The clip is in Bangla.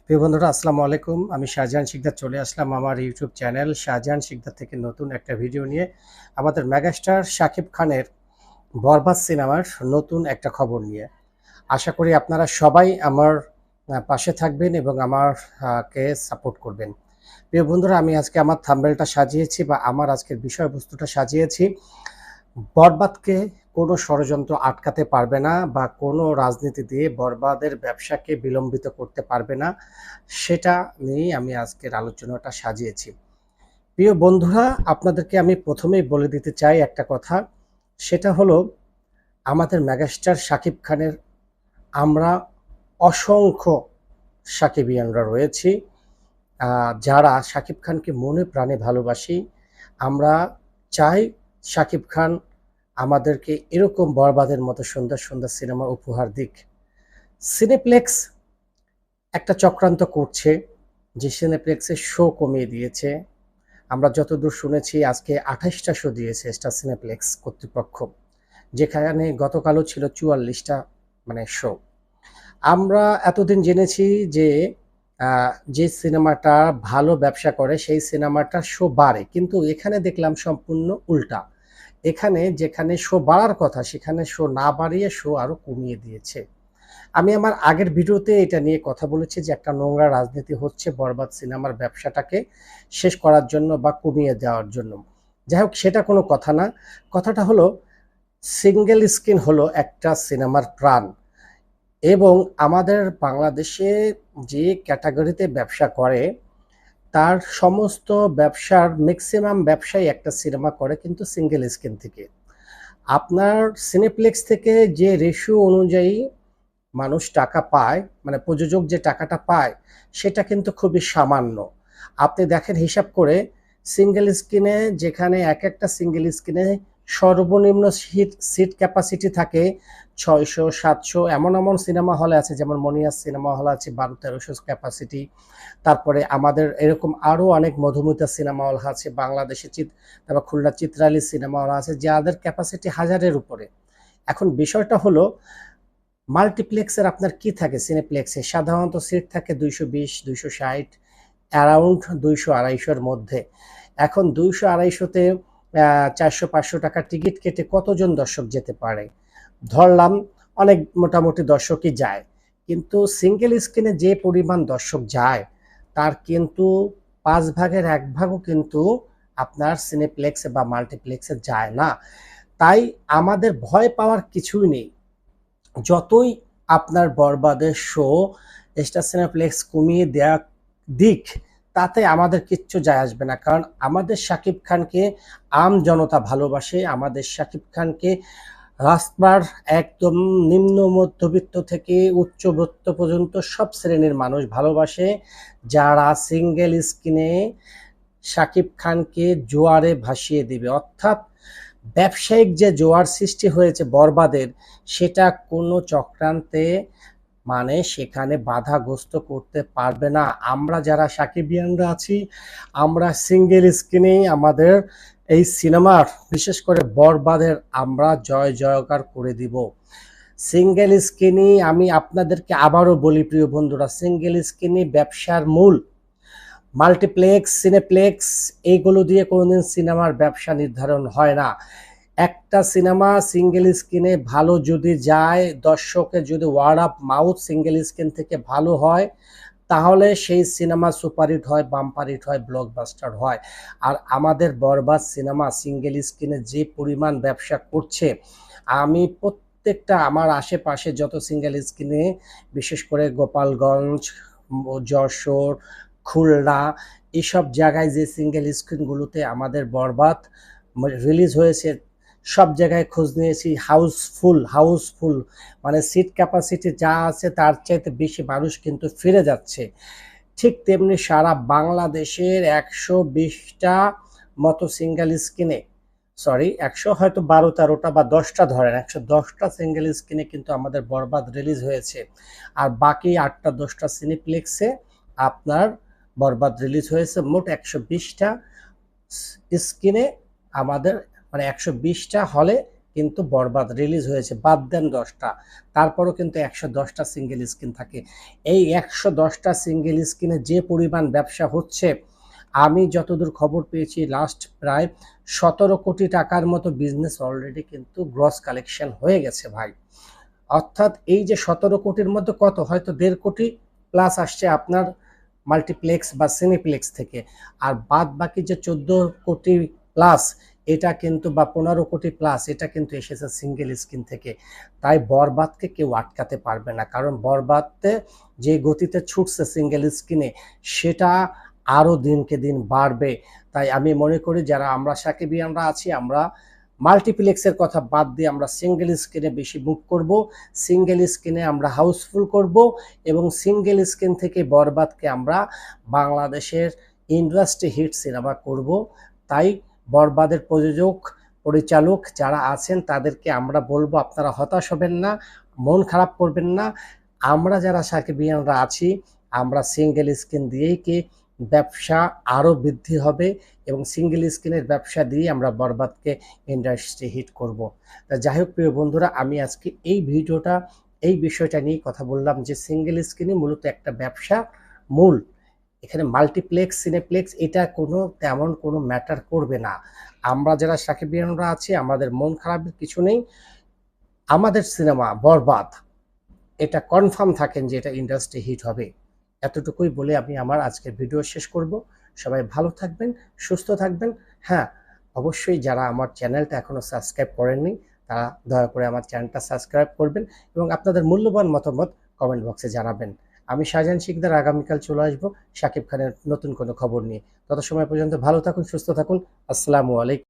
প্রিয় বন্ধুরা, আসসালামু আলাইকুম। আমি শাহজাহান শিকদার চলে আসলাম আমার ইউটিউব চ্যানেল শাহজাহান শিকদার থেকে নতুন একটা ভিডিও নিয়ে। আমাদের মেগাস্টার শাকিব খানের বরবাদ সিনেমার নতুন একটা খবর নিয়ে। আশা করি আপনারা সবাই আমার পাশে থাকবেন এবং কে সাপোর্ট করবেন। প্রিয় বন্ধুরা, আমি আজকে আমার থাম্বনেলটা সাজিয়েছি বা আমার আজকের বিষয়বস্তুটা সাজিয়েছি, বরবাদকে কোনো ষড়যন্ত্র আটকাতে পারবে না বা কোনো রাজনীতি দিয়ে বরবাদের ব্যবসাকে বিলম্বিত করতে পারবে না, সেটা নিয়েই আমি আজকের আলোচনাটা সাজিয়েছি। প্রিয় বন্ধুরা, আপনাদেরকে আমি প্রথমেই বলে দিতে চাই একটা কথা, সেটা হলো আমাদের মেগাস্টার শাকিব খানের আমরা অসংখ্য সাকিবিয়ানরা রয়েছি, যারা শাকিব খানকে মনে প্রাণে ভালোবাসি। আমরা চাই শাকিব খান আমাদেরকে এরকম বরবাদের মতো সুন্দর সুন্দর সিনেমা উপহার দিক। সিনেপ্লেক্স একটা চক্রান্ত করছে, যে সিনেপ্লেক্সের শো কমিয়ে দিয়েছে। আমরা যতদূর শুনেছি আজকে ২৮টা শো দিয়েছে স্টার সিনেপ্লেক্স কর্তৃপক্ষ, যেখানে গতকালও ছিল ৪৪টা শো। আমরা এতদিন জেনেছি যে যে সিনেমাটা ভালো ব্যবসা করে সেই সিনেমাটার শো বাড়ে, কিন্তু এখানে দেখলাম সম্পূর্ণ উল্টা। এখানে যেখানে শো বাড়ার কথা সেখানে শো না বাড়িয়ে শো আরো কমিয়ে দিয়েছে। আমি আমার আগের ভিডিওতে এটা নিয়ে কথা বলেছি যে একটা নোংরা রাজনীতি হচ্ছে বরবাদ সিনেমার ব্যবসাটাকে শেষ করার জন্য বা কমিয়ে দেওয়ার জন্য। যাই হোক, সেটা কোনো কথা না। কথাটা হলো, সিঙ্গেল স্ক্রিন হলো একটা সিনেমার প্রাণ, এবং আমাদের বাংলাদেশে যে ক্যাটাগরিতে ব্যবসা করে তার সমস্ত ব্যবসার ম্যাক্সিমাম ব্যবসায়ী একটা সিনেমা করে কিন্তু সিঙ্গেল স্ক্রিন থেকে। আপনার সিনেপ্লেক্স থেকে যে রেশিও অনুযায়ী মানুষ টাকা পায়, প্রযোজক যে টাকাটা পায়, সেটা কিন্তু খুবই সামান্য। আপনি দেখেন হিসাব করে, সিঙ্গেল স্ক্রিনে যেখানে একটা সিঙ্গেল স্ক্রিনে সর্বনিম্ন সিট ক্যাপাসিটি থাকে ৬০০ ৭০০, এমন এমন সিনেমা হলে আছে, যেমন মনিয়াস সিনেমা হল আছে ১২-১৩০০ ক্যাপাসিটি। তারপরে আমাদের এরকম আরও অনেক মধুমিতা সিনেমা হল আছে বাংলাদেশে, তারপর খুলনা চিত্রালী সিনেমা হল আছে যাদের ক্যাপাসিটি হাজারের উপরে। এখন বিষয়টা হলো, মাল্টিপ্লেক্সের আপনার কি থাকে? সিনেপ্লেক্সে সাধারণত সিট থাকে ২২০-২৬০, অ্যারাউন্ড ২০০-২৫০-র মধ্যে। এখন ২০০-২৫০-তে ৪০০-৫০০ টাকা টিকিট কেটে কতজন দর্শক যেতে পারে? ধরলাম অনেক, মোটামুটি দর্শকই যায়, কিন্তু সিঙ্গেল স্ক্রিনে যে পরিমাণ দর্শক যায় তার কিন্তু ৫ ভাগের ১ ভাগও কিন্তু আপনার সিনেপ্লেক্সে বা মাল্টিপ্লেক্সে যায় না। তাই আমাদের ভয় পাওয়ার কিছুই নেই। যতই আপনার বরবাদের শো স্টার সিনেপ্লেক্স কমিয়ে দেয়া দিক, তাতে আমাদের কিচ্ছু যায় আসবে না, কারণ আমাদের শাকিব খানকে আম জনতা ভালোবাসে। আমাদের শাকিব খানকে রাস্তার একদম নিম্ন মধ্যবিত্ত থেকে উচ্চবিত্ত পর্যন্ত সব শ্রেণীর মানুষ ভালোবাসে, যারা সিঙ্গেল স্ক্রিনে শাকিব খানকে জোয়ারে ভাসিয়ে দিবে। অর্থাৎ ব্যবসায়িক যে জোয়ার সৃষ্টি হয়েছে বরবাদের, সেটা কোনো চক্রান্তে সেখানে বাধাগ্রস্ত করতে পারবে না। আমরা যারা সাকিবিয়ানরা আছি, আমরা সিঙ্গেল স্ক্রিনেই আমাদের এই সিনেমার, বিশেষ করে বরবাদের, আমরা জয় জয়কার করে দিব। সিঙ্গেল স্ক্রিনই, আমি আপনাদেরকে আবারও বলি প্রিয় বন্ধুরা, সিঙ্গেল স্ক্রিনই ব্যবসার মূল। মাল্টিপ্লেক্স, সিনেপ্লেক্স, এইগুলো দিয়ে কোনোদিন সিনেমার ব্যবসা নির্ধারণ হয় না। একটা সিনেমা সিঙ্গেল স্ক্রিনে ভালো যদি যায়, দর্শকের যদি word of mouth single screen থেকে ভালো হয়, তাহলে সেই সিনেমা সুপারহিট হয়, বাম্পার হিট হয়, ব্লকবাস্টার হয়। আর আমাদের বরবাদ সিনেমা সিঙ্গেল স্ক্রিনে যে পরিমাণ ব্যবসা করছে, আমি প্রত্যেকটা আমার আশেপাশে যত সিঙ্গেল স্ক্রিনে, বিশেষ করে গোপালগঞ্জ, যশোর, খুলনা, এসব জায়গায় যে সিঙ্গেল স্ক্রিনগুলোতে আমাদের বরবাদ রিলিজ হয়েছে, সব জায়গায় খোঁজ নিয়েছি, হাউসফুল হাউসফুল। সিট ক্যাপাসিটি যা আছে তার চাইতে বেশি মানুষ কিন্তু ফিরে যাচ্ছে। ঠিক তেমনি সারা বাংলাদেশের ১২০টা মতো সিঙ্গেল স্ক্রিনে, সরি ১০০ হয়তো ১২-১৩টা বা ১০টা ধরেন, ১১০টা সিঙ্গেল স্ক্রিনে কিন্তু আমাদের বরবাদ রিলিজ হয়েছে। আর বাকি ৮টা ১০টা সিনেপ্লেক্সে আপনার বরবাদ রিলিজ হয়েছে। মোট ১২০টা স্ক্রিনে আমাদের, ১২০টা হলে কিন্তু বরবাদ রিলিজ হয়েছে, বাদ দেন 10টা, তারপরও কিন্তু 110টা সিঙ্গেল স্ক্রিন থাকে। এই 110টা সিঙ্গেল স্ক্রিনে যে পরিমাণ ব্যবসা হচ্ছে, আমি যতদূর খবর পেয়েছি লাস্ট প্রায় 17 কোটি টাকার মতো বিজনেস অলরেডি কিন্তু গ্রস কালেকশন হয়ে গেছে ভাই। অর্থাৎ এই যে 17 কোটির মধ্যে কত, হয়তো 1.5 কোটি প্লাস আসছে আপনার মাল্টিপ্লেক্স বা সিনেপ্লেক্স থেকে, আর বাদ বাকি যে 14 কোটি প্লাস এটা কিন্তু, বা 15 কোটি প্লাস এটা কিন্তু এসেছে সিঙ্গেল স্ক্রিন থেকে। তাই বরবাদকে কেউ আটকাতে পারবে না, কারণ বরবাদতে যে গতিতে ছুটছে সিঙ্গেল স্ক্রিনে সেটা আরও দিনকে দিন বাড়বে। তাই আমি মনে করি যারা আমরা সাকিবিয়ানরা আছি, আমরা মাল্টিপ্লেক্সের কথা বাদ দিয়ে আমরা সিঙ্গেল স্ক্রিনে বেশি মুভ করব, সিঙ্গেল স্ক্রিনে আমরা হাউসফুল করব, এবং সিঙ্গেল স্ক্রিন থেকে বরবাদকে আমরা বাংলাদেশের ইন্ডাস্ট্রি হিট সিনেমা করব। তাই বরবাদের প্রযোজক পরিচালক যারা আছেন তাদেরকে আমরা বলবো, আপনারা হতাশ হবেন না, মন খারাপ করবেন না। আমরা যারা সাকিবিয়ানরা আছি, আমরা সিঙ্গেল স্ক্রিন দিয়েই কি ব্যবসা আরও বৃদ্ধি হবে, এবং সিঙ্গেল স্ক্রিনের ব্যবসা দিয়ে আমরা বরবাদকে ইন্ডাস্ট্রি হিট করব। তা যাই হোক প্রিয় বন্ধুরা, আমি আজকে এই ভিডিওটা এই বিষয়টা নিয়ে কথা বললাম যে সিঙ্গেল স্ক্রিনে মূলত একটা ব্যবসা মূল, এখানে মাল্টিপ্লেক্স সিনেপ্লেক্স এটা তেমন কোনো ম্যাটার করবে না। আমরা যারা সাকিবিয়ানরা আছি আমাদের মন খারাপের কিছু নেই। আমাদের সিনেমা বরবাদ এটা কনফার্ম থাকেন যে এটা ইন্ডাস্ট্রি হিট হবে। এতটুকুই বলে আমি আমার আজকের ভিডিও শেষ করব। সবাই ভালো থাকবেন, সুস্থ থাকবেন। হ্যাঁ, অবশ্যই যারা আমার চ্যানেলটা এখনও সাবস্ক্রাইব করেননি তারা দয়া করে আমার চ্যানেলটা সাবস্ক্রাইব করবেন এবং আপনাদের মূল্যবান মতামত কমেন্ট বক্সে জানাবেন। আমি শাহজাহান শিকদার আগামীকাল চলে আসবো শাকিব খানের নতুন কোনো খবর নিয়ে। তত সময় পর্যন্ত ভালো থাকুন, সুস্থ থাকুন। আসসালামু আলাইকুম।